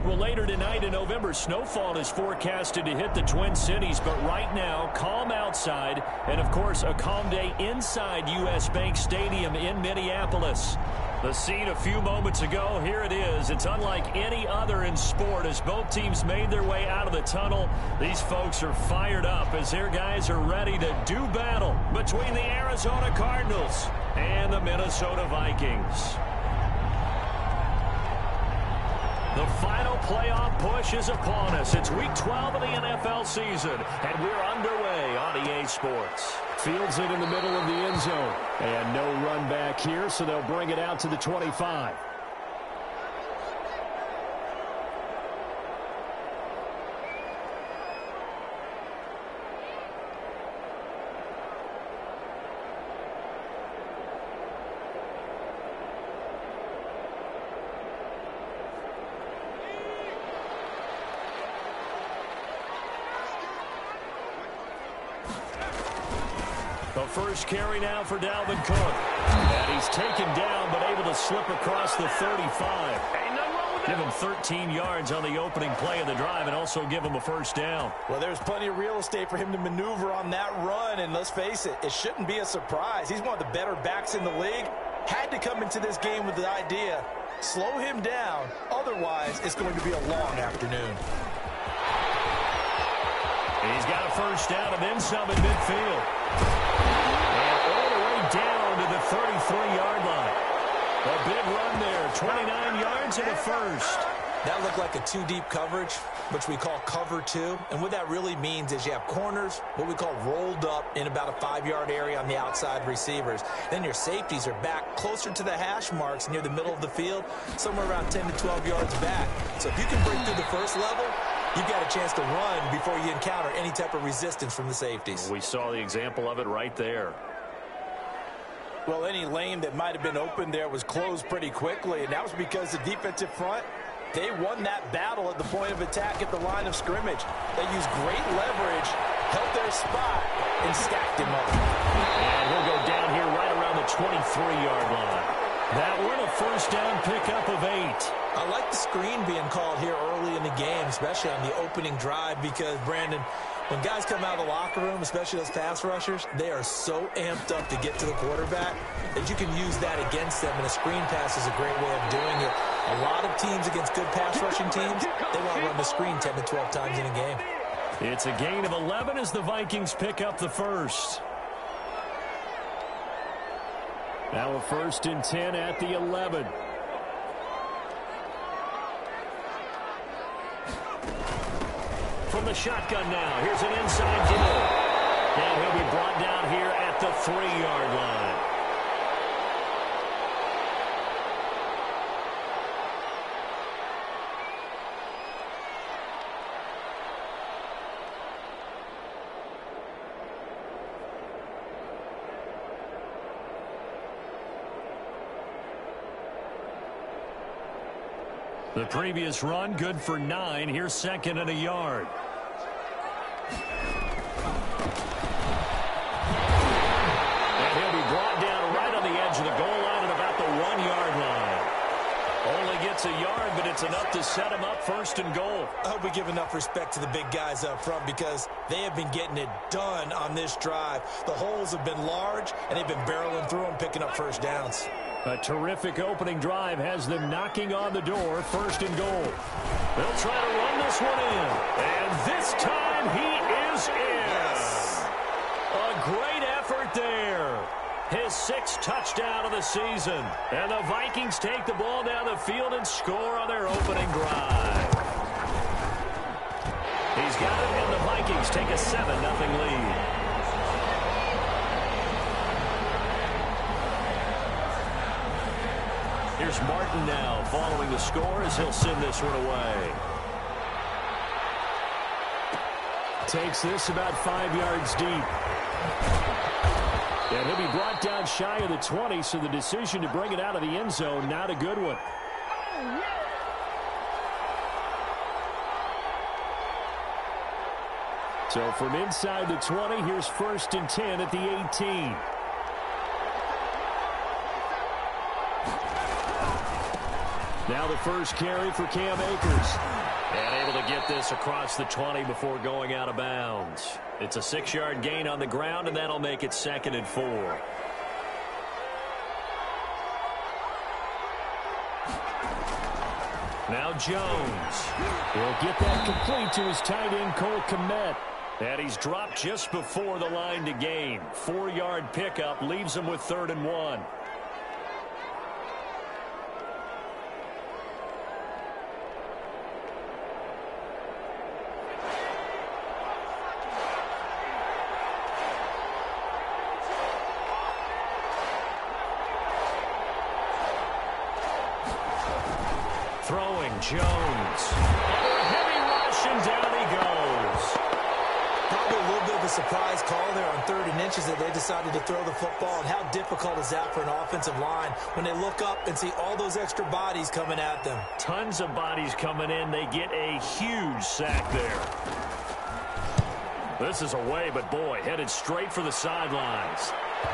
Well, later tonight in November, snowfall is forecasted to hit the Twin Cities, but right now, calm outside, and of course, a calm day inside U.S. Bank Stadium in Minneapolis. The scene a few moments ago, here it is. It's unlike any other in sport as both teams made their way out of the tunnel. These folks are fired up as their guys are ready to do battle between the Arizona Cardinals and the Minnesota Vikings. The final playoff push is upon us. It's Week 12 of the NFL season, and we're underway on EA Sports. Fields it in the middle of the end zone. And no run back here, so they'll bring it out to the 25. The first carry now for Dalvin Cook. And he's taken down, but able to slip across the 35. Give him 13 yards on the opening play of the drive and also give him a first down. Well, there's plenty of real estate for him to maneuver on that run, and let's face it, it shouldn't be a surprise. He's one of the better backs in the league. Had to come into this game with the idea, slow him down, otherwise it's going to be a long afternoon. He's got a first down and then some in midfield. And all the way down to the 33-yard line. A big run there, 29 yards and a first. That looked like a two-deep coverage, which we call cover two. And what that really means is you have corners, what we call rolled up in about a 5-yard area on the outside receivers. Then your safeties are back closer to the hash marks near the middle of the field, somewhere around 10 to 12 yards back. So if you can break through the first level, you've got a chance to run before you encounter any type of resistance from the safeties. We saw the example of it right there. Well, any lane that might have been open there was closed pretty quickly, and that was because the defensive front, they won that battle at the point of attack at the line of scrimmage. They used great leverage, held their spot, and stacked him up. And he'll go down here right around the 23-yard line. That one a first down pickup of 8. I like the screen being called here early in the game, especially on the opening drive, because, Brandon, when guys come out of the locker room, especially those pass rushers, they are so amped up to get to the quarterback that you can use that against them, and a screen pass is a great way of doing it. A lot of teams against good pass rushing teams, they want to run the screen 10 to 12 times in a game. It's a gain of 11 as the Vikings pick up the first. Now a 1st and 10 at the 11. From the shotgun now, here's an inside deal. And he'll be brought down here at the 3-yard line. The previous run, good for 9. Here's 2nd and a yard. And he'll be brought down right on the edge of the goal line at about the 1-yard line. Only gets a yard, but it's enough to set him up 1st and goal. I hope we give enough respect to the big guys up front because they have been getting it done on this drive. The holes have been large, and they've been barreling through them, picking up first downs. A terrific opening drive has them knocking on the door, 1st and goal. They'll try to run this one in. And this time he is in. Yes. A great effort there. His 6th touchdown of the season. And the Vikings take the ball down the field and score on their opening drive. He's got it, and the Vikings take a 7-0 lead. Here's Martin now following the score as he'll send this one away. Takes this about 5 yards deep. And he'll be brought down shy of the 20, so the decision to bring it out of the end zone, not a good one. So from inside the 20, here's 1st and 10 at the 18. Now the first carry for Cam Akers. And able to get this across the 20 before going out of bounds. It's a 6-yard gain on the ground, and that'll make it 2nd and 4. Now Jones. He'll get that complete to his tight end, Cole Kmet. And he's dropped just before the line to gain. 4-yard pickup leaves him with 3rd and 1. Throwing Jones. Under a heavy rush, and down he goes. Probably a little bit of a surprise call there on 3rd and inches that they decided to throw the football. And how difficult is that for an offensive line when they look up and see all those extra bodies coming at them? Tons of bodies coming in. They get a huge sack there. This is away, but boy, headed straight for the sidelines.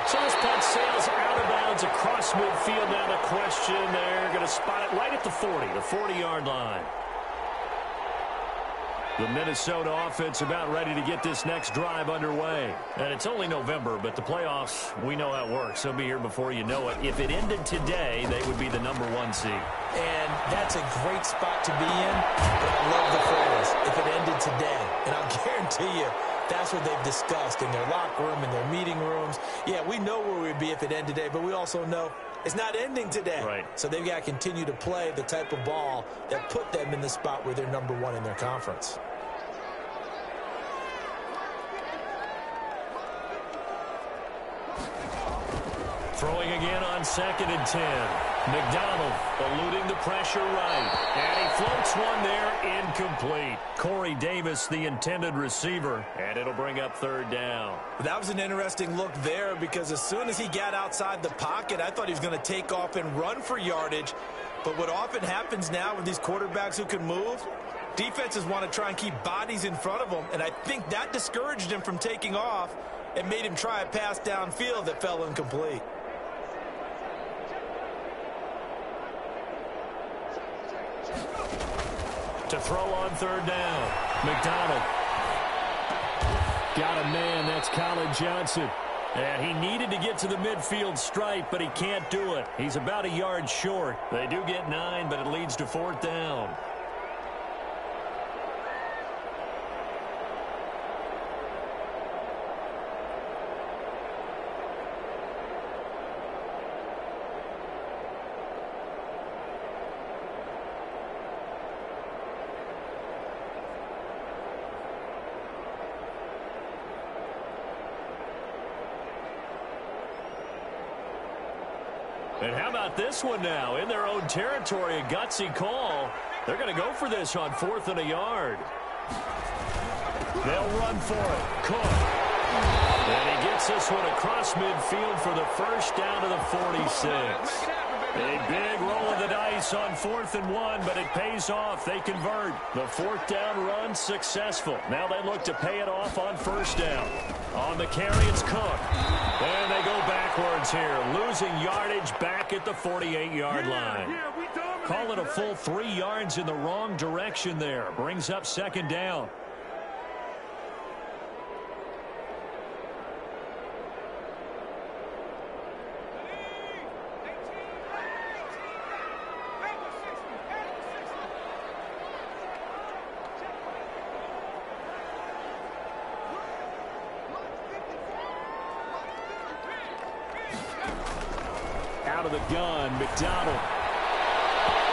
So this punt sails out of bounds across midfield. Now the question, they're going to spot it right at the 40, the 40-yard line. The Minnesota offense about ready to get this next drive underway. And it's only November, but the playoffs, we know how it works. They'll be here before you know it. If it ended today, they would be the #1 seed. And that's a great spot to be in. But I love the phrase, if it ended today. And I'll guarantee you, that's what they've discussed in their locker room, in their meeting rooms. Yeah, we know where we'd be if it ended today, but we also know it's not ending today. Right. So they've got to continue to play the type of ball that put them in the spot where they're #1 in their conference. Throwing again on 2nd and 10. McDonald eluding the pressure right. And he floats one there, incomplete. Corey Davis, the intended receiver. And it'll bring up 3rd down. That was an interesting look there because as soon as he got outside the pocket, I thought he was going to take off and run for yardage. But what often happens now with these quarterbacks who can move, defenses want to try and keep bodies in front of them. And I think that discouraged him from taking off and made him try a pass downfield that fell incomplete. To throw on 3rd down. McDonald. Got a man. That's Colin Johnson. And he needed to get to the midfield stripe, but he can't do it. He's about a yard short. They do get 9, but it leads to 4th down. And how about this one now? In their own territory, a gutsy call. They're going to go for this on 4th and a yard. They'll run for it. Cook. And he gets this one across midfield for the first down to the 46. A big roll of the dice on 4th and 1, but it pays off. They convert. The 4th down run successful. Now they look to pay it off on 1st down. On the carry, it's Cook. And they go backwards here, losing yardage back at the 48-yard line. Call it a full 3 yards in the wrong direction there. Brings up 2nd down. Out of the gun, McDonald.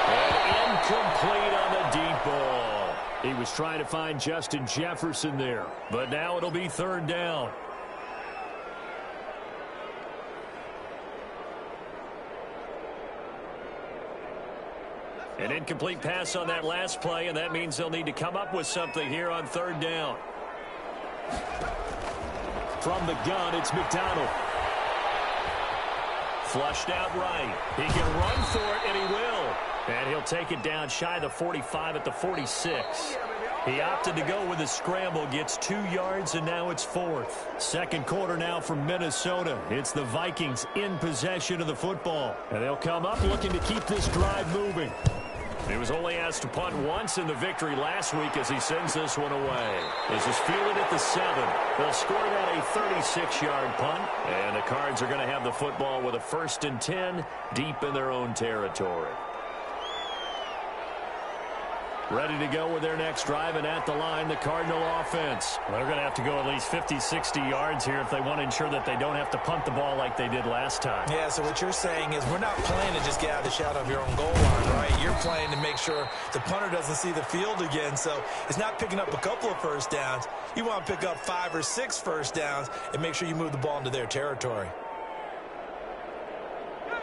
And incomplete on the deep ball. He was trying to find Justin Jefferson there, but now it'll be 3rd down. An incomplete pass on that last play, and that means they'll need to come up with something here on 3rd down. From the gun, it's McDonald. Flushed out right. He can run for it, and he will. And he'll take it down shy of the 45 at the 46. He opted to go with a scramble, gets 2 yards, and now it's 4th. Second quarter now from Minnesota. It's the Vikings in possession of the football. And they'll come up looking to keep this drive moving. He was only asked to punt once in the victory last week as he sends this one away. This is fielded at the 7. They'll score that a 36-yard punt. And the Cards are going to have the football with a 1st and 10 deep in their own territory. Ready to go with their next drive, and at the line, the Cardinal offense. Well, they're going to have to go at least 50, 60 yards here if they want to ensure that they don't have to punt the ball like they did last time. Yeah, so what you're saying is we're not playing to just get out of the shadow of your own goal line, right? You're playing to make sure the punter doesn't see the field again. So it's not picking up a couple of first downs. You want to pick up 5 or 6 first downs and make sure you move the ball into their territory.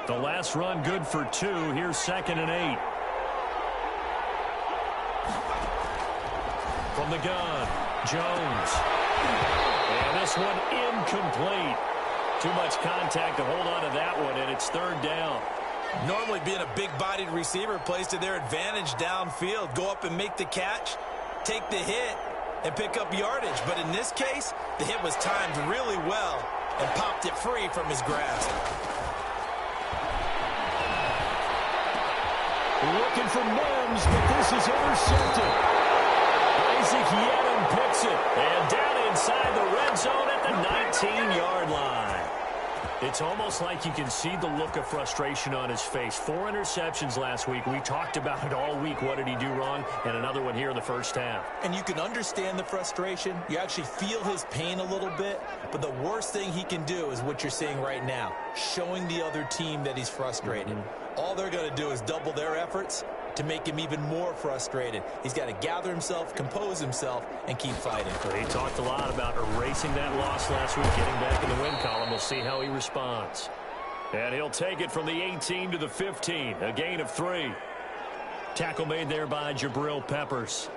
The last run good for 2. Here's 2nd and 8. From the gun, Jones. And this one incomplete. Too much contact to hold on to that one, and it's 3rd down. Normally being a big-bodied receiver plays to their advantage downfield. Go up and make the catch, take the hit, and pick up yardage. But in this case, the hit was timed really well and popped it free from his grasp. Looking for Mims, but this is intercepted. Isaac Yedem picks it, and down inside the red zone at the 19-yard line. It's almost like you can see the look of frustration on his face. 4 interceptions last week. We talked about it all week. What did he do wrong? And another one here in the first half. And you can understand the frustration. You actually feel his pain a little bit. But the worst thing he can do is what you're seeing right now, showing the other team that he's frustrated. All they're going to do is double their efforts to make him even more frustrated. He's got to gather himself, compose himself, and keep fighting. He talked a lot about erasing that loss last week, getting back in the win column. We'll see how he responds. And he'll take it from the 18 to the 15, a gain of 3. Tackle made there by Jabril Peppers.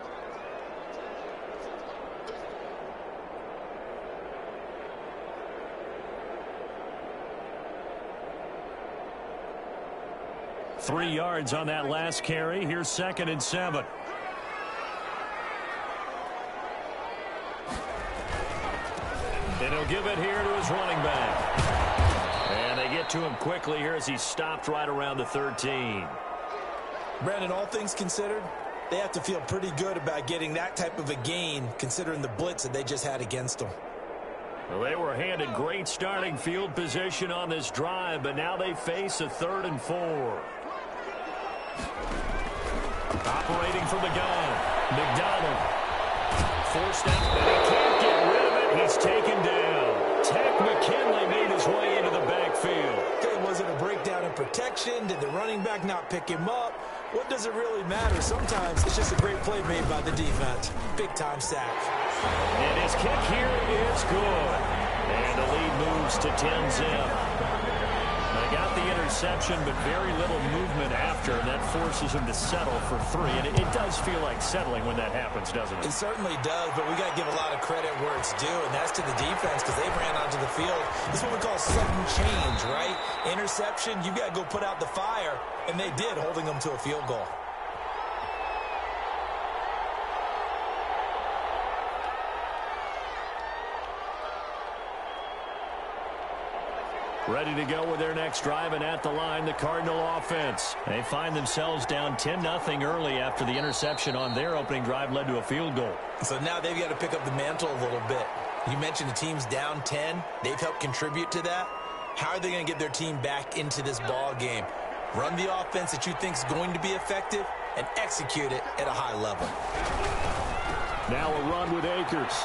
Three yards on that last carry. Here's 2nd and 7. And he'll give it here to his running back. And they get to him quickly here as he stopped right around the 13. Brandon, all things considered, they have to feel pretty good about getting that type of a gain considering the blitz that they just had against them. Well, they were handed great starting field position on this drive, but now they face a 3rd and 4. Operating from the gun, McDonald. Forced out, and he can't get rid of it. He's taken down. Tech McKinley made his way into the backfield. Okay, was it a breakdown in protection? Did the running back not pick him up? What does it really matter? Sometimes it's just a great play made by the defense. Big-time sack. And his kick here is good. And the lead moves to 10-zip. They got the interception, but very little movement after, and that forces him to settle for 3. And it does feel like settling when that happens, doesn't it? It certainly does, but we got to give a lot of credit where it's due, and that's to the defense because they ran onto the field. This is what we call sudden change, right? Interception, you got to go put out the fire, and they did, holding them to a field goal. Ready to go with their next drive, and at the line, the Cardinal offense. They find themselves down 10-0 early after the interception on their opening drive led to a field goal. So now they've got to pick up the mantle a little bit. You mentioned the team's down 10. They've helped contribute to that. How are they going to get their team back into this ball game? Run the offense that you think is going to be effective and execute it at a high level. Now a run with Akers.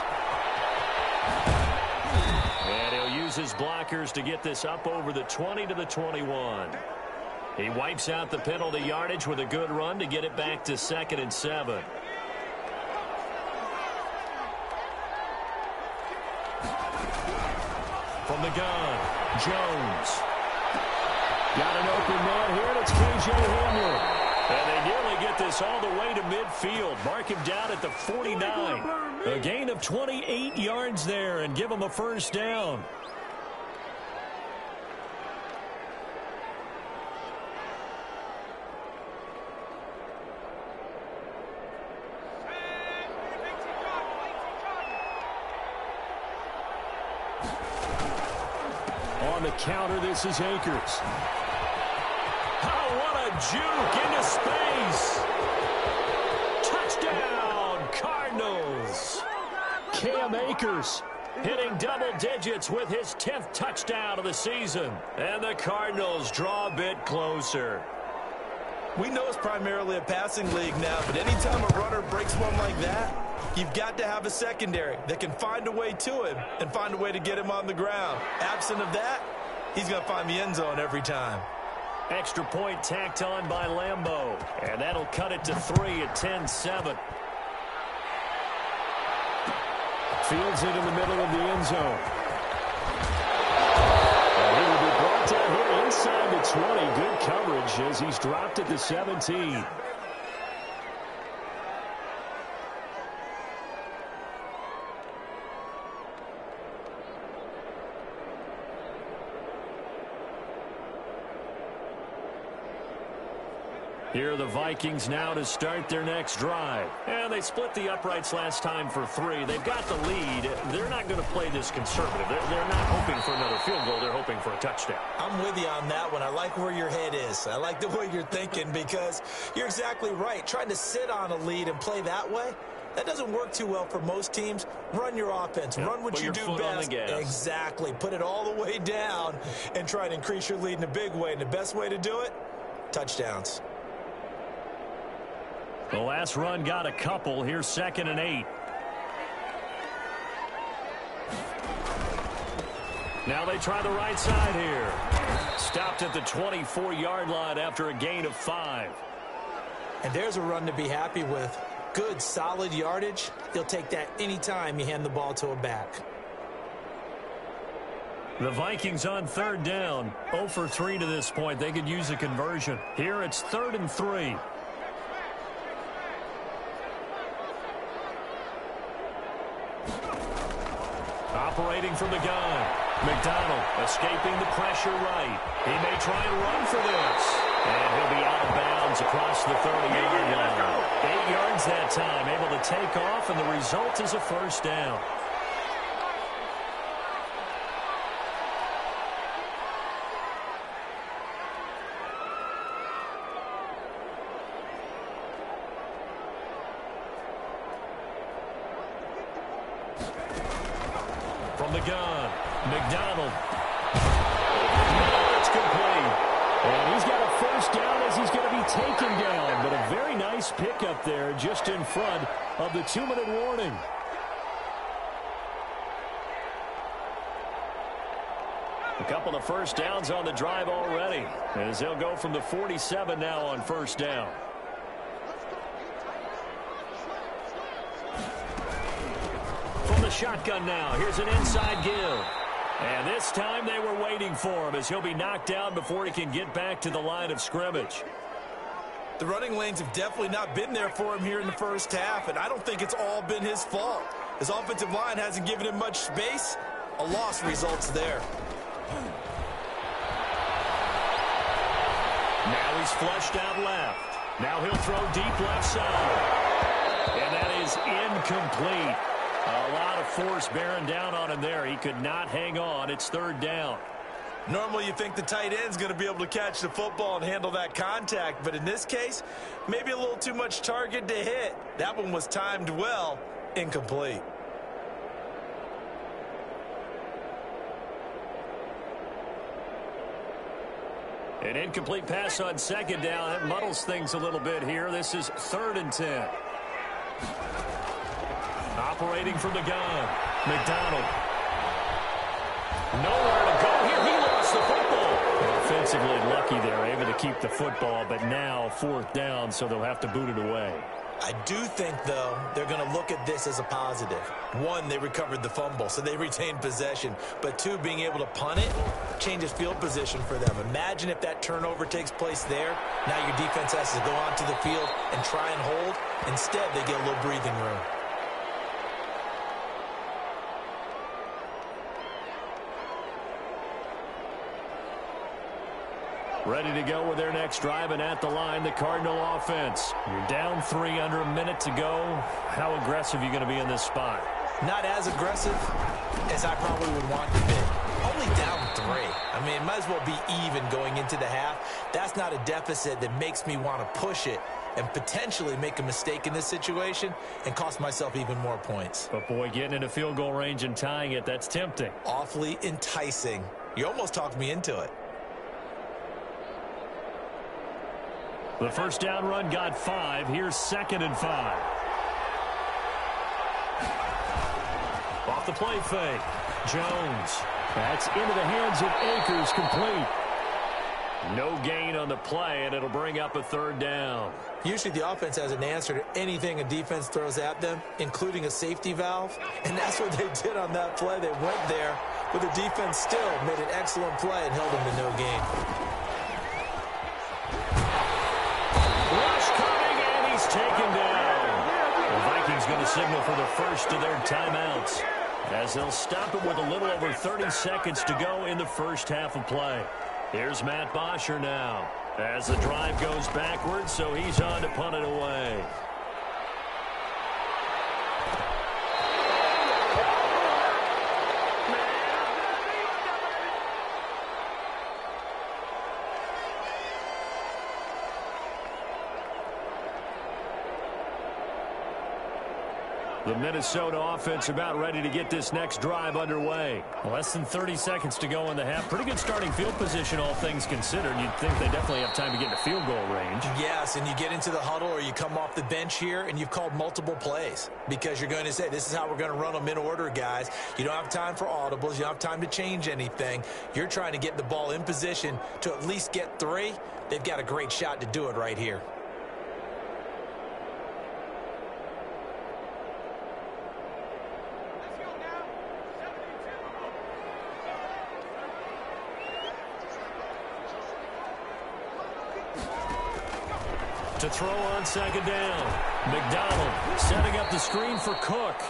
And he'll use his blockers to get this up over the 20 to the 21. He wipes out the penalty yardage with a good run to get it back to 2nd and 7. From the gun, Jones. Got an open man here, and it's K.J. Hamler. And they nearly get this all the way to midfield. Mark him down at the 49. A gain of 28 yards there and give him a first down. On the counter, this is Akers. Oh, What a juke into space. Touchdown, Cardinals. Cam Akers hitting double digits with his 10th touchdown of the season. And the Cardinals draw a bit closer. We know it's primarily a passing league now, but anytime a runner breaks one like that, you've got to have a secondary that can find a way to him and find a way to get him on the ground. Absent of that, he's going to find the end zone every time. Extra point tacked on by Lambeau. And that'll cut it to 3 at 10-7. Fields it in the middle of the end zone. And he will be brought down here inside the 20. Good coverage as he's dropped at the 17. Here are the Vikings now to start their next drive. And they split the uprights last time for 3. They've got the lead. They're not going to play this conservative. They're not hoping for another field goal. They're hoping for a touchdown. I'm with you on that one. I like where your head is. I like the way you're thinking because you're exactly right. Trying to sit on a lead and play that way, that doesn't work too well for most teams. Run your offense. Yep, run what you do best. Exactly. Put it all the way down and try to increase your lead in a big way. And the best way to do it, touchdowns. The last run got a couple. Here's 2nd and 8. Now they try the right side here. Stopped at the 24-yard line after a gain of 5. And there's a run to be happy with. Good, solid yardage. They'll take that anytime you hand the ball to a back. The Vikings on 3rd down. 0 for 3 to this point. They could use a conversion. Here it's 3rd and 3. Operating from the gun. McDonald escaping the pressure right. He may try and run for this. And he'll be out of bounds across the 30-yard line. 8 yards that time, able to take off, and the result is a first down. From the gun, McDonald. It's complete. And he's got a first down as he's going to be taken down. But a very nice pickup there just in front of the 2-minute warning. A couple of first downs on the drive already, as they'll go from the 47 now on first down. From the shotgun now, here's an inside give. And this time they were waiting for him as he'll be knocked down before he can get back to the line of scrimmage. The running lanes have definitely not been there for him here in the first half, and I don't think it's all been his fault. His offensive line hasn't given him much space. A loss results there. Now he's flushed out left. Now he'll throw deep left side. And that is incomplete. A lot of force bearing down on him there. He could not hang on. It's 3rd down. Normally you think the tight end's going to be able to catch the football and handle that contact, but in this case, maybe a little too much target to hit. That one was timed well, incomplete. An incomplete pass on 2nd down. That muddles things a little bit here. This is 3rd and 10. Operating from the gun. McDonald. Nowhere to go here. He lost the football. Offensively lucky there, able to keep the football, but now 4th down, so they'll have to boot it away. I do think, though, they're going to look at this as a positive. 1, they recovered the fumble, so they retained possession. But 2, being able to punt it changes field position for them. Imagine if that turnover takes place there. Now your defense has to go onto the field and try and hold. Instead, they get a little breathing room. Ready to go with their next drive, and at the line, the Cardinal offense. You're down 3 under a minute to go. How aggressive are you going to be in this spot? Not as aggressive as I probably would want to be. only down 3. I mean, it might as well be even going into the half. That's not a deficit that makes me want to push it and potentially make a mistake in this situation and cost myself even more points. But, boy, getting into field goal range and tying it, that's tempting. Awfully enticing. You almost talked me into it. The first down run got 5. Here's 2nd and 5. Off the play fake. Jones. That's into the hands of Akers, complete. No gain on the play, and it'll bring up a 3rd down. Usually the offense has an answer to anything a defense throws at them, including a safety valve, and that's what they did on that play. They went there, but the defense still made an excellent play and held them to no gain. Rush coming, and he's taken down. The Vikings going to signal for the first of their timeouts, as they'll stop it with a little over 30 seconds to go in the first half of play. Here's Matt Bosher now, as the drive goes backwards, so he's on to punt it away. The Minnesota offense about ready to get this next drive underway. Less than 30 seconds to go in the half. Pretty good starting field position, all things considered. You'd think they definitely have time to get to field goal range. Yes, and you get into the huddle or you come off the bench here and you've called multiple plays because you're going to say, this is how we're going to run them in order, guys. You don't have time for audibles. You don't have time to change anything. You're trying to get the ball in position to at least get 3. They've got a great shot to do it right here. To throw on 2nd down. McDonald setting up the screen for Cook.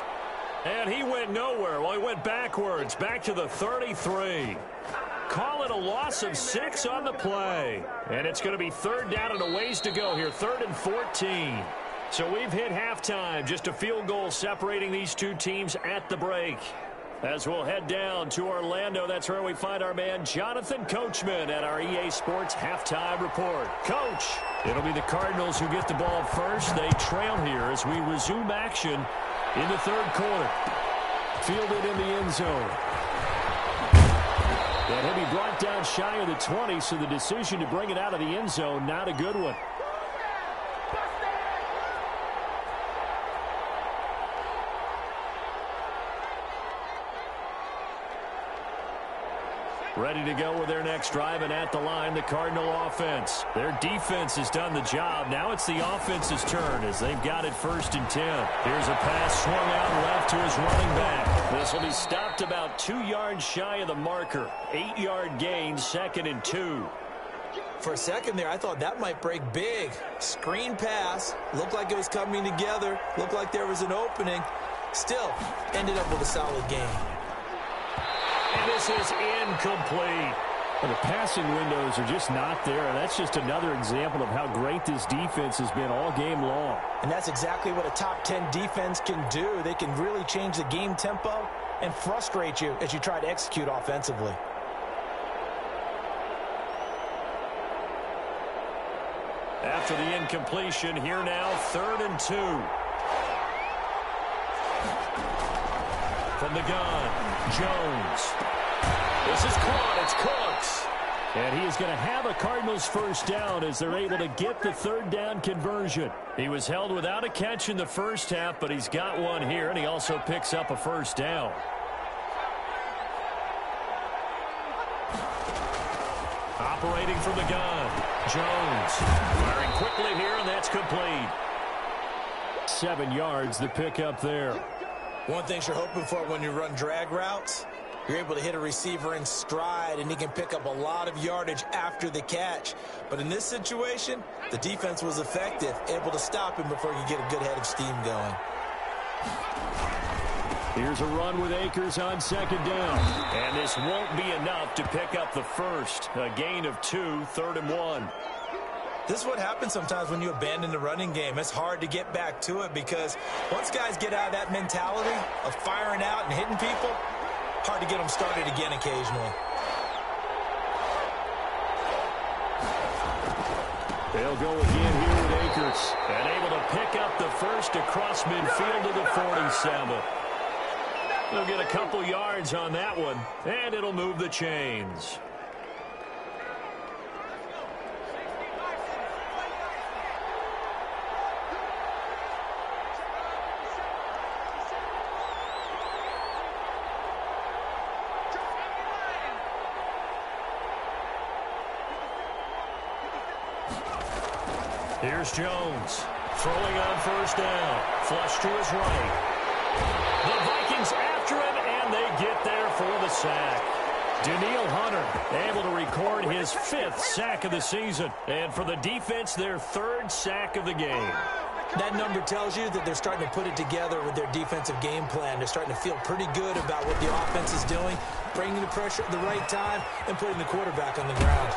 And he went nowhere. Well, he went backwards, back to the 33. Call it a loss of 6 on the play. And it's going to be 3rd down and a ways to go here, 3rd and 14. So we've hit halftime, just a field goal separating these two teams at the break. As we'll head down to Orlando, that's where we find our man Jonathan Coachman at our EA Sports Halftime Report. Coach, it'll be the Cardinals who get the ball first. They trail here as we resume action in the 3rd quarter. Fielded in the end zone. And he'll be brought down shy of the 20, so the decision to bring it out of the end zone, not a good one. Ready to go with their next drive, and at the line, the Cardinal offense. Their defense has done the job. Now it's the offense's turn as they've got it 1st and 10. Here's a pass swung out left to his running back. This will be stopped about 2 yards shy of the marker. 8-yard gain, 2nd and 2. For a second there, I thought that might break big. Screen pass. Looked like it was coming together. Looked like there was an opening. Still, ended up with a solid gain. And this is incomplete. Well, the passing windows are just not there, and that's just another example of how great this defense has been all game long. And that's exactly what a top 10 defense can do. They can really change the game tempo and frustrate you as you try to execute offensively. After the incompletion, here now, 3rd and 2. From the gun, Jones. This is caught. It's Cooks. And he is going to have a Cardinals first down as they're able to get the 3rd down conversion. He was held without a catch in the first half, but he's got one here, and he also picks up a first down. Operating from the gun, Jones. Firing quickly here, and that's complete. 7 yards, the pickup there. One thing you're hoping for when you run drag routes, you're able to hit a receiver in stride, and he can pick up a lot of yardage after the catch. But in this situation, the defense was effective, able to stop him before you get a good head of steam going. Here's a run with Akers on 2nd down. And this won't be enough to pick up the first. A gain of 2, 3rd and 1. This is what happens sometimes when you abandon the running game. It's hard to get back to it because once guys get out of that mentality of firing out and hitting people, Hard to get them started again occasionally. They'll go again here with Akers. And able to pick up the first across midfield to the 47. They'll get a couple yards on that one, and it'll move the chains. Here's Jones, throwing on first down, flush to his right. The Vikings after him, and they get there for the sack. Daniil Hunter able to record his 5th sack of the season, and for the defense, their 3rd sack of the game. That number tells you that they're starting to put it together with their defensive game plan. They're starting to feel pretty good about what the offense is doing, bringing the pressure at the right time, and putting the quarterback on the ground.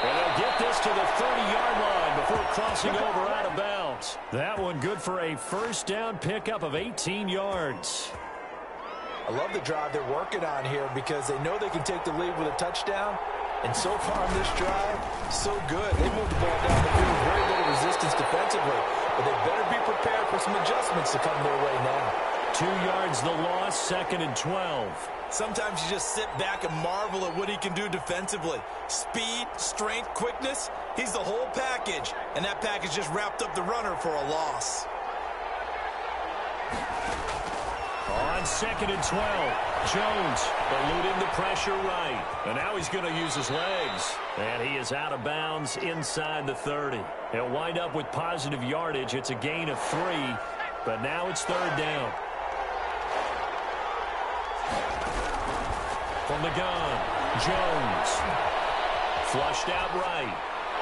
And they'll get this to the 30-yard line before crossing over out of bounds. That one good for a first down pickup of 18 yards. I love the drive they're working on here because they know they can take the lead with a touchdown. And so far on this drive, so good. They moved the ball down the field with very little resistance defensively. But they better be prepared for some adjustments to come their way now. 2 yards the loss, 2nd and 12. Sometimes you just sit back and marvel at what he can do defensively. Speed, strength, quickness, he's the whole package. And that package just wrapped up the runner for a loss. On 2nd and 12, Jones eluding the pressure right. And now he's going to use his legs. And he is out of bounds inside the 30. He'll wind up with positive yardage. It's a gain of 3, but now it's 3rd down. From the gun, Jones. Flushed out right.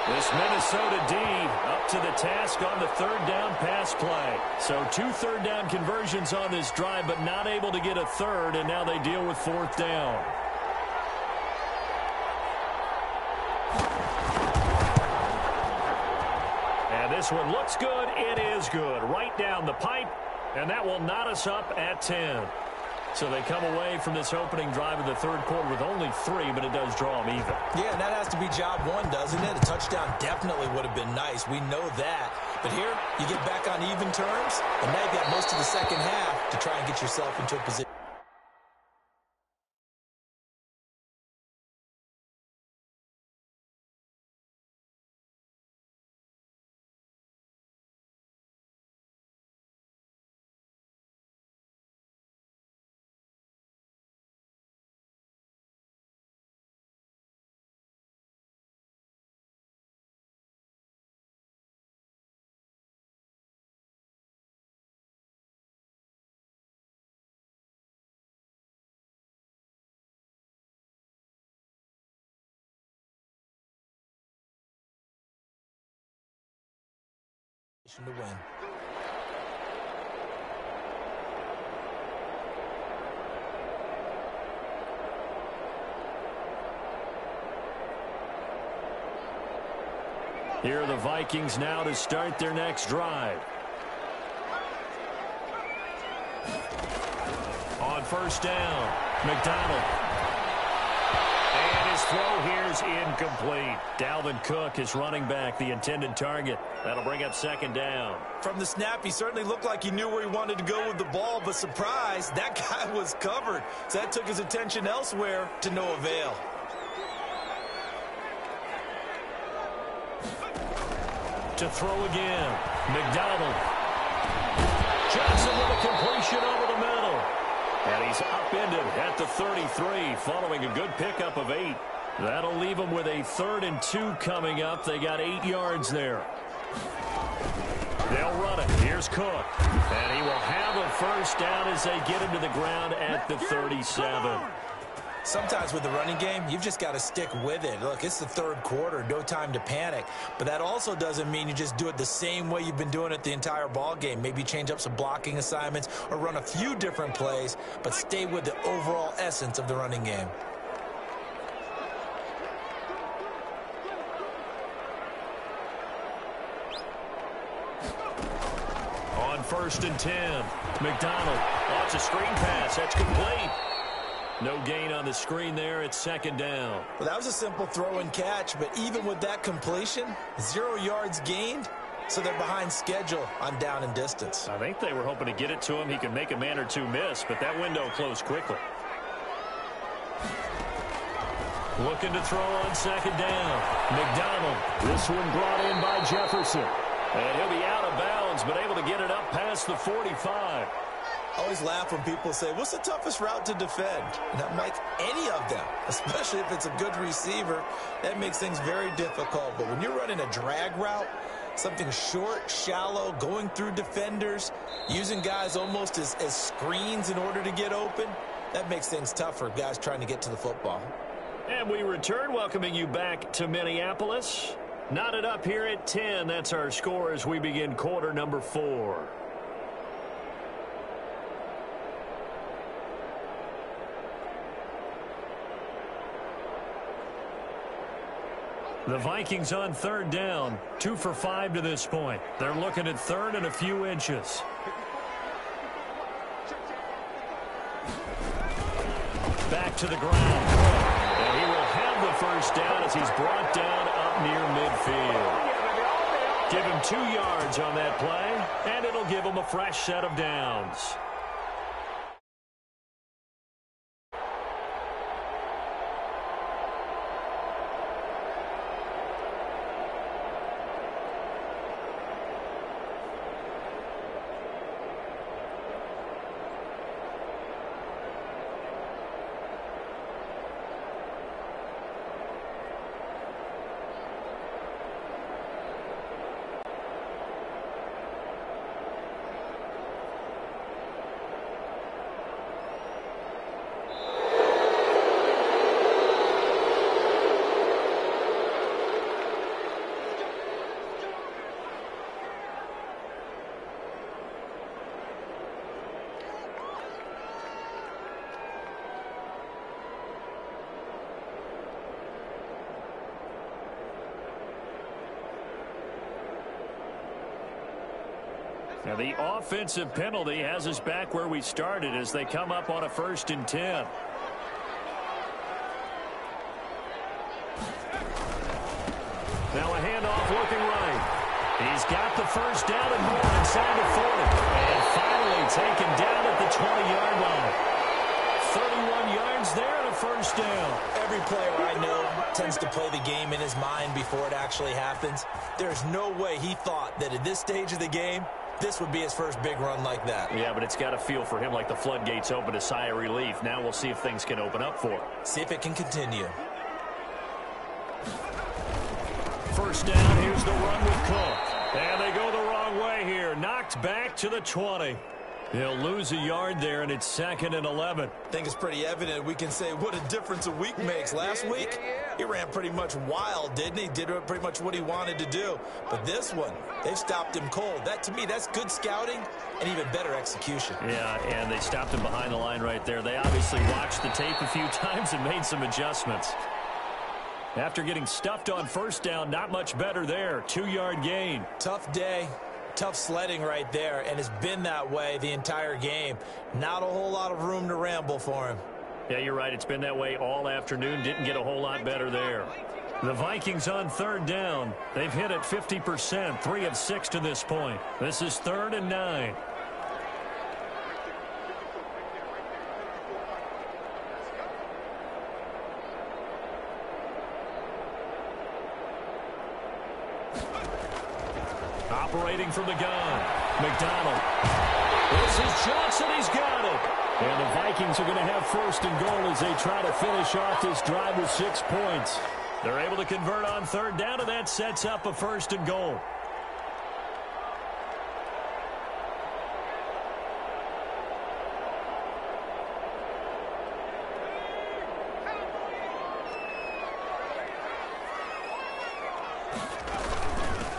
This Minnesota D up to the task on the 3rd down pass play. So 2 3rd down conversions on this drive, but not able to get a 3rd, and now they deal with 4th down. And this one looks good. It is good. Right down the pipe, and that will knot us up at 10. So they come away from this opening drive of the 3rd quarter with only 3, but it does draw them even. Yeah, and that has to be job 1, doesn't it? A touchdown definitely would have been nice. We know that. But here, you get back on even terms, and now you've got most of the second half to try and get yourself into a position. To win. Here are the Vikings now to start their next drive. On first down, McDonald. And his throw here is incomplete. Dalvin Cook is running back, the intended target. That'll bring up 2nd down. From the snap, he certainly looked like he knew where he wanted to go with the ball, but surprise, that guy was covered. So that took his attention elsewhere to no avail. To throw again, McDonald. Johnson with a completion over the middle. And he's upended at the 33 following a good pickup of 8. That'll leave them with a 3rd and 2 coming up. They got 8 yards there. They'll run it. Here's Cook. And he will have a first down as they get him to the ground at the 37. Sometimes with the running game, you've just got to stick with it. Look, it's the 3rd quarter, no time to panic. But that also doesn't mean you just do it the same way you've been doing it the entire ball game. Maybe change up some blocking assignments or run a few different plays, but stay with the overall essence of the running game. On 1st and 10, McDonald launches a screen pass. That's complete. No gain on the screen there. It's second down. Well, that was a simple throw and catch, but even with that completion, 0 yards gained, so they're behind schedule on down and distance. I think they were hoping to get it to him. He could make a man or two miss, but that window closed quickly. Looking to throw on second down. McDonald. This one brought in by Jefferson. And he'll be out of bounds, but able to get it up past the 45. I always laugh when people say, what's the toughest route to defend? And I'm like, any of them, especially if it's a good receiver. That makes things very difficult. But when you're running a drag route, something short, shallow, going through defenders, using guys almost as screens in order to get open, that makes things tough for guys trying to get to the football. And we return, welcoming you back to Minneapolis. Knotted up here at 10. That's our score as we begin quarter number 4. The Vikings on third down, 2 for 5 to this point. They're looking at third and a few inches. Back to the ground. And he will have the first down as he's brought down up near midfield. Give him 2 yards on that play, and it'll give him a fresh set of downs. Now the offensive penalty has us back where we started as they come up on a 1st and 10. Now a handoff looking right. He's got the first down and more inside the 40. And finally taken down at the 20-yard line. 31 yards there and a first down. Every player I know tends to play the game in his mind before it actually happens. There's no way he thought that at this stage of the game, this would be his first big run like that. Yeah, but it's got to feel for him like the floodgates open, a sigh of relief. Now we'll see if things can open up for him. See if it can continue. First down, here's the run with Cook. And they go the wrong way here. Knocked back to the 20. He'll lose a yard there, and it's 2nd and 11. I think it's pretty evident. We can say what a difference a week makes. Last week, he ran pretty much wild, didn't he? Did pretty much what he wanted to do. But this one, they've stopped him cold. That, to me, that's good scouting and even better execution. Yeah, and they stopped him behind the line right there. They obviously watched the tape a few times and made some adjustments. After getting stuffed on first down, not much better there. 2-yard gain. Tough day. Tough sledding right there, and it's been that way the entire game. Not a whole lot of room to ramble for him. Yeah, you're right. It's been that way all afternoon. Didn't get a whole lot better there. The Vikings on third down. They've hit it 50%, 3 of 6 to this point. This is 3rd and 9. Operating from the gun, McDonald. This is Johnson. He's got it. And the Vikings are going to have 1st and goal as they try to finish off this drive with 6 points. They're able to convert on third down, and that sets up a 1st and goal.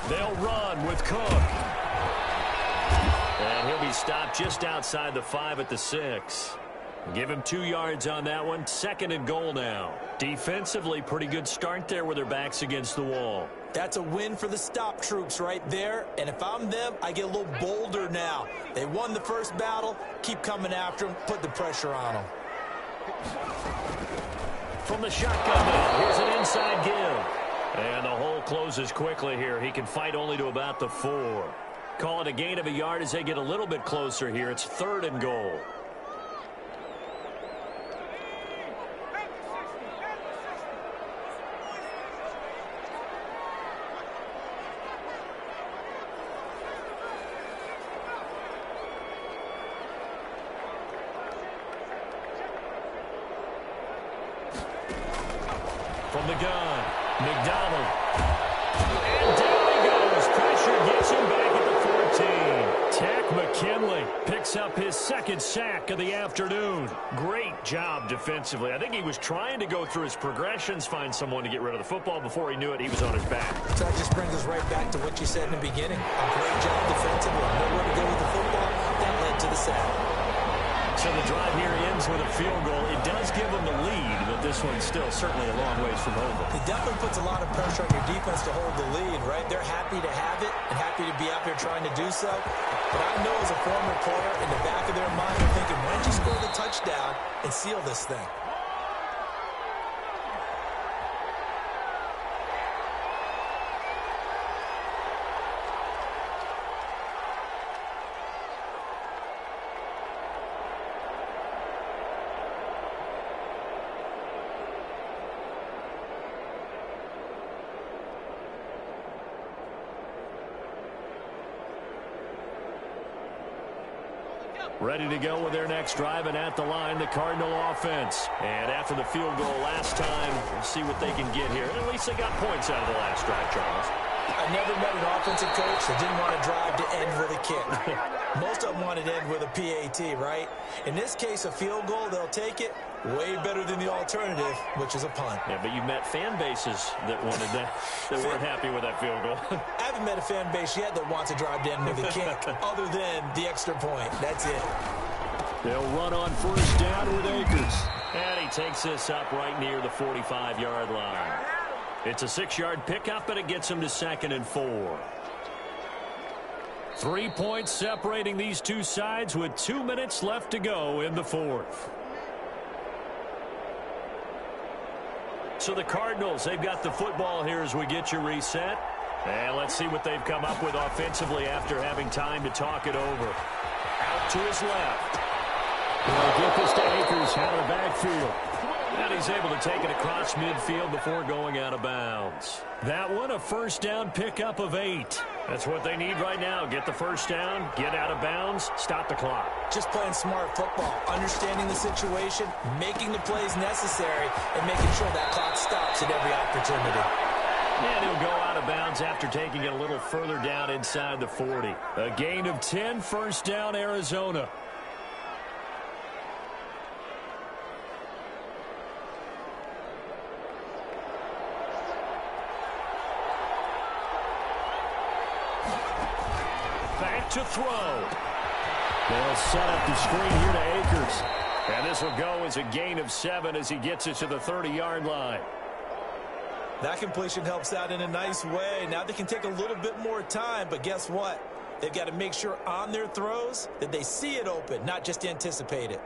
They'll run with Cook. And he'll be stopped just outside the 5 at the 6. Give him 2 yards on that one. 2nd and goal now. Defensively, pretty good start there with their backs against the wall. That's a win for the stop troops right there. And if I'm them, I get a little bolder now. They won the first battle. Keep coming after them. Put the pressure on them. From the shotgun now, here's an inside give. And the hole closes quickly here. He can fight only to about the 4. Call it a gain of a yard as they get a little bit closer here. It's 3rd and goal. From the gun, McDonald. And down he goes. Pressure gets him back at the 14. Tack McKinley picks up his 2nd sack of the afternoon. Great job defensively. I think he was trying to go through his progressions, find someone to get rid of the football. Before he knew it, he was on his back. So that just brings us right back to what you said in the beginning. A great job defensively. Nowhere to go with the football. That led to the sack. So the drive here ends with a field goal. It does give them the lead, but this one's still certainly a long ways from over. It definitely puts a lot of pressure on your defense to hold the lead, right? They're happy to have it and happy to be out there trying to do so. But I know as a former player, in the back of their mind, they're thinking, why don't you score the touchdown and seal this thing? Ready to go with their next drive, and at the line, the Cardinal offense. And after the field goal last time, we'll see what they can get here. At least they got points out of the last drive, Charles. I never met an offensive coach that didn't want to drive to end with a kick. Most of them wanted to end with a PAT, right? In this case, a field goal, they'll take it. Way better than the alternative, which is a punt. Yeah, but you met fan bases that wanted that, that weren't happy with that field goal. I haven't met a fan base yet that wants to drive to end with a kick, other than the extra point. That's it. They'll run on 1st down with Akers. And he takes this up right near the 45-yard line. It's a 6-yard pickup, and it gets him to 2nd and 4. 3 points separating these two sides with 2 minutes left to go in the 4th. So the Cardinals, they've got the football here as we get you reset. And let's see what they've come up with offensively after having time to talk it over. Out to his left. They'll get this to Akers out of the backfield. And he's able to take it across midfield before going out of bounds. That one, a 1st down pickup of 8. That's what they need right now. Get the 1st down, get out of bounds, stop the clock. Just playing smart football, understanding the situation, making the plays necessary, and making sure that clock stops at every opportunity. And he'll go out of bounds after taking it a little further down inside the 40. A gain of 10, 1st down, Arizona. Back to throw. They'll set up the screen here to Akers. And this will go as a gain of 7 as he gets it to the 30-yard line. That completion helps out in a nice way. Now they can take a little bit more time, but guess what? They've got to make sure on their throws that they see it open, not just anticipate it.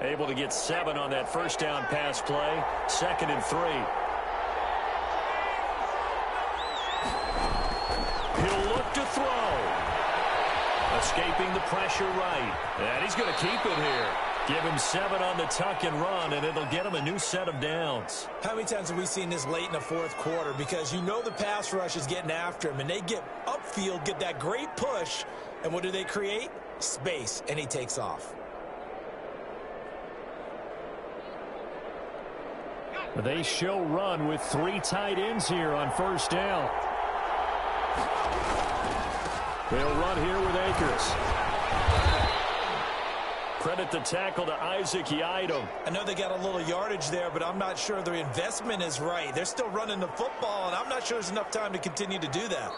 Able to get 7 on that 1st down pass play. 2nd and 3. He'll look to throw. Escaping the pressure right. And he's going to keep it here. Give him 7 on the tuck and run, and it'll get him a new set of downs. How many times have we seen this late in the 4th quarter? Because you know the pass rush is getting after him, and they get upfield, get that great push, and what do they create? Space, and he takes off. They show run with 3 tight ends here on 1st down. They'll run here with Akers. Credit the tackle to Isaac Yiadom. I know they got a little yardage there, but I'm not sure their investment is right. They're still running the football, and I'm not sure there's enough time to continue to do that.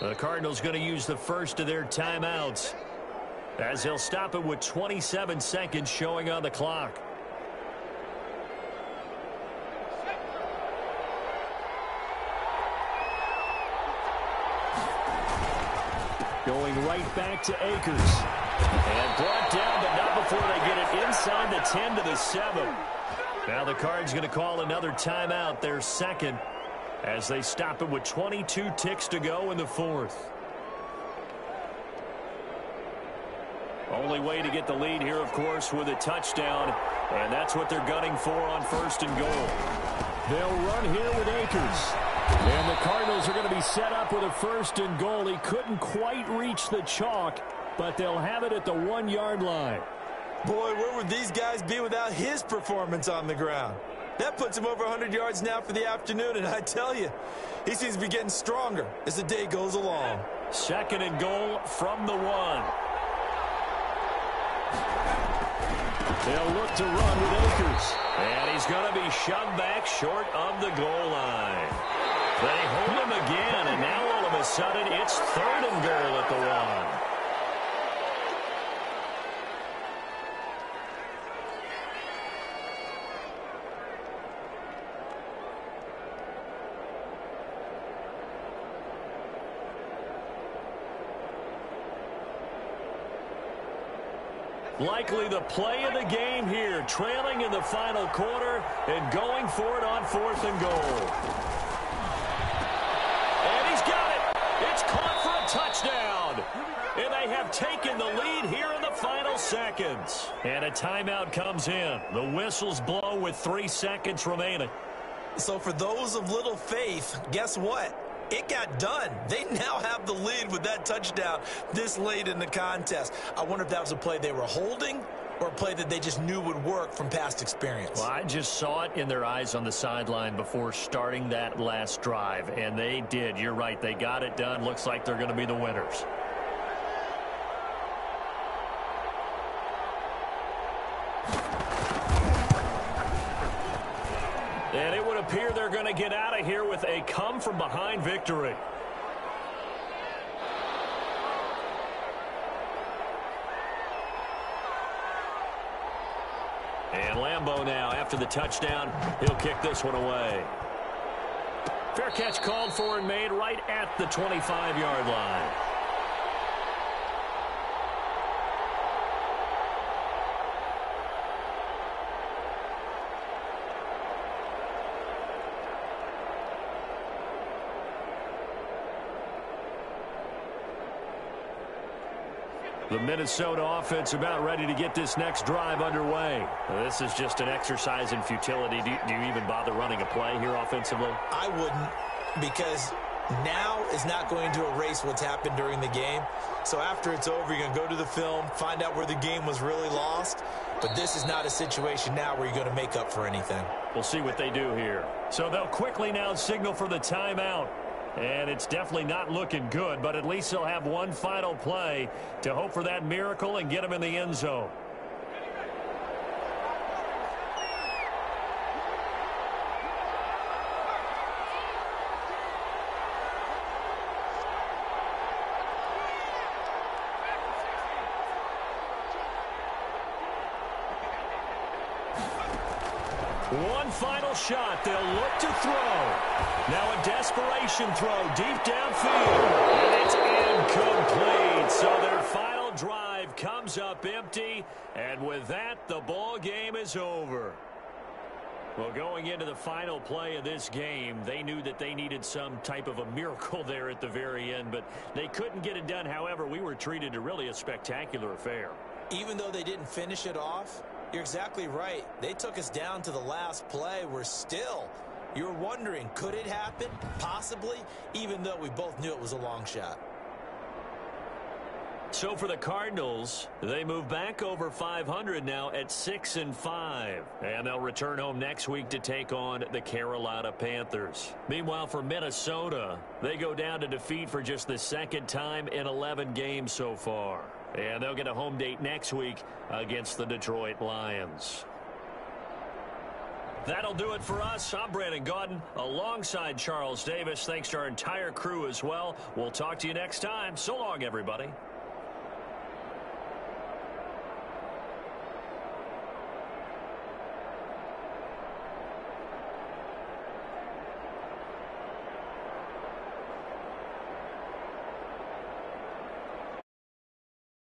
The Cardinals going to use the first of their timeouts as they'll stop it with 27 seconds showing on the clock. Going right back to Akers. And brought down, but not before they get it inside the 10 to the 7. Now the Cards going to call another timeout, their second, as they stop it with 22 ticks to go in the fourth. Only way to get the lead here, of course, with a touchdown, and that's what they're gunning for on first and goal. They'll run here with Akers. And the Cardinals are going to be set up with a first and goal. He couldn't quite reach the chalk, but they'll have it at the 1-yard line. Boy, where would these guys be without his performance on the ground? That puts him over 100 yards now for the afternoon, and I tell you, he seems to be getting stronger as the day goes along. Second and goal from the 1. They'll look to run with Akers. And he's going to be shoved back short of the goal line. They hold him again, and now all of a sudden it's third and goal at the 1. Likely the play of the game here, trailing in the final quarter and going for it on fourth and goal. And he's got it. It's caught for a touchdown. And they have taken the lead here in the final seconds. And a timeout comes in. The whistles blow with 3 seconds remaining. So for those of little faith, guess what? It got done. They now have the lead with that touchdown this late in the contest. I wonder if that was a play they were holding or a play that they just knew would work from past experience. Well, I just saw it in their eyes on the sideline before starting that last drive, and they did. You're right. They got it done. Looks like they're going to be the winners. And it would appear they're going to get out of here with a come-from-behind victory. And Lambeau now, after the touchdown, he'll kick this one away. Fair catch called for and made right at the 25-yard line. The Minnesota offense about ready to get this next drive underway. This is just an exercise in futility. Do you even bother running a play here offensively? I wouldn't, because now is not going to erase what's happened during the game. So after it's over, you're going to go to the film, find out where the game was really lost. But this is not a situation now where you're going to make up for anything. We'll see what they do here. So they'll quickly now signal for the timeout. And it's definitely not looking good, but at least they'll have one final play to hope for that miracle and get them in the end zone. One final shot. They'll look to throw. Now a desperation throw deep downfield. And it's incomplete. So their final drive comes up empty. And with that, the ball game is over. Well, going into the final play of this game, they knew that they needed some type of a miracle there at the very end, but they couldn't get it done. However, we were treated to really a spectacular affair. Even though they didn't finish it off, you're exactly right. They took us down to the last play. We're still, you're wondering, could it happen? Possibly, even though we both knew it was a long shot. So for the Cardinals, they move back over 500 now at 6-5. And they'll return home next week to take on the Carolina Panthers. Meanwhile, for Minnesota, they go down to defeat for just the second time in 11 games so far. And they'll get a home date next week against the Detroit Lions. That'll do it for us. I'm Brandon Gaudin alongside Charles Davis. Thanks to our entire crew as well. We'll talk to you next time. So long, everybody.